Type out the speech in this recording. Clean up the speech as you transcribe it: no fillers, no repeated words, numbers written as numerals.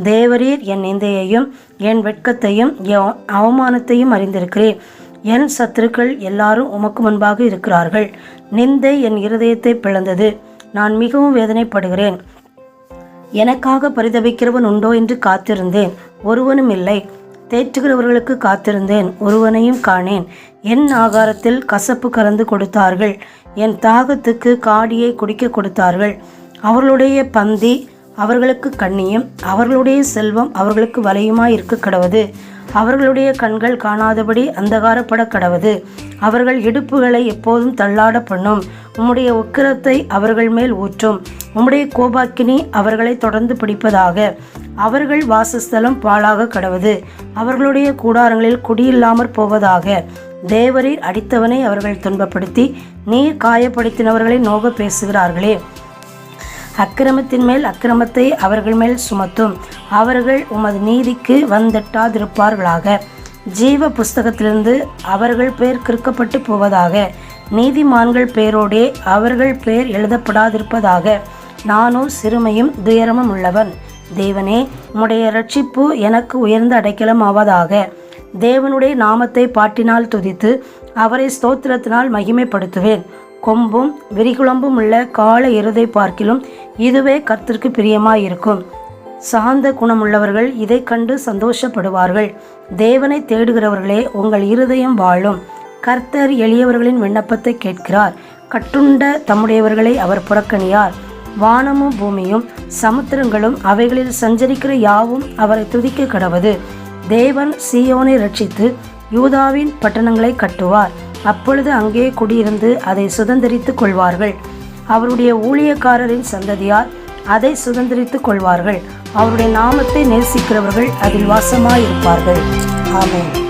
தேவரீர் என் நிந்தையையும் என் வெட்கத்தையும் என் அவமானத்தையும் அறிந்திருக்கிறேன். என் சத்துருக்கள் எல்லாரும் உமக்கு முன்பாக இருக்கிறார்கள். நிந்தை என் இருதயத்தை பிளந்தது. நான் மிகவும் வேதனைப்படுகிறேன். எனக்காக பரிதபிக்கிறவன் உண்டோ என்று காத்திருந்தேன், ஒருவனும் இல்லை. தேற்றுகிறவர்களுக்கு காத்திருந்தேன், ஒருவனையும் காணேன். என் ஆகாரத்தில் கசப்பு கலந்து கொடுத்தார்கள். என் தாகத்துக்கு காடியை குடிக்க கொடுத்தார்கள். அவர்களுடைய பந்தி அவர்களுக்கு கண்ணியும் அவர்களுடைய செல்வம் அவர்களுக்கு வலையுமாய் இருக்க கடவது. அவர்களுடைய கண்கள் காணாதபடி அந்தகாரப்பட கடவது. அவர்கள் இடுப்புகளை எப்போதும் தள்ளாட பண்ணும். உம்முடைய உக்கிரத்தை அவர்கள் மேல் ஊற்றும். உம்முடைய கோபாக்கினி அவர்களை தொடர்ந்து பிடிப்பதாக. அவர்கள் வாசஸ்தலம் பாழாக கடவது. அவர்களுடைய கூடாரங்களில் குடியில்லாமற் போவதாக. தேவரீர் அடித்தவனை அவர்கள் துன்பப்படுத்தி நீர் காயப்படுத்தினவர்களை நோக பேசுகிறார்களே. அக்கிரமத்தின் மேல் அக்கிரமத்தை அவர்கள் மேல் சுமத்தும். அவர்கள் உமது நீதிக்கு வந்தெட்டாதிருப்பார்களாக. ஜீவ புஸ்தகத்திலிருந்து அவர்கள் பேர் கிறுக்கப்பட்டு போவதாக. நீதிமான்கள் பேரோடே அவர்கள் பேர் எழுதப்படாதிருப்பதாக. நானோ சிறுமையும் துயரமும் உள்ளவன். தேவனே, உம்முடைய இரட்சிப்பு எனக்கு உயர்ந்த அடைக்கலம் ஆவதாக. தேவனுடைய நாமத்தை பாட்டினால் துதித்து அவரை ஸ்தோத்திரத்தினால் மகிமைப்படுத்துவேன். கொம்பும் விரிகுளம்பும் உள்ள காள எருதை பார்க்கிலும் இதுவே கர்த்தருக்கு பிரியமாயிருக்கும். சாந்த குணமுள்ளவர்கள் இதை கண்டு சந்தோஷப்படுவார்கள். தேவனை தேடுகிறவர்களே, உங்கள் இருதயம் வாழும். கர்த்தர் எளியவர்களின் விண்ணப்பத்தை கேட்கிறார். கட்டுண்ட தம்முடையவர்களை அவர் புறக்கணியார். வானமும் பூமியும் சமுத்திரங்களும் அவைகளில் சஞ்சரிக்கிற யாவும் அவரை துதிக்க கடவது. தேவன் சீயோனை ரட்சித்து யூதாவின் பட்டணங்களை கட்டுவார். அப்பொழுது அங்கே குடியிருந்து அதை சுதந்திரித்துக் கொள்வார்கள். அவருடைய ஊழியக்காரரின் சந்ததியார் அதை சுதந்திரித்துக் கொள்வார்கள். அவருடைய நாமத்தை நேசிக்கிறவர்கள் அதில் வாசமாயிருப்பார்கள். ஆமென்.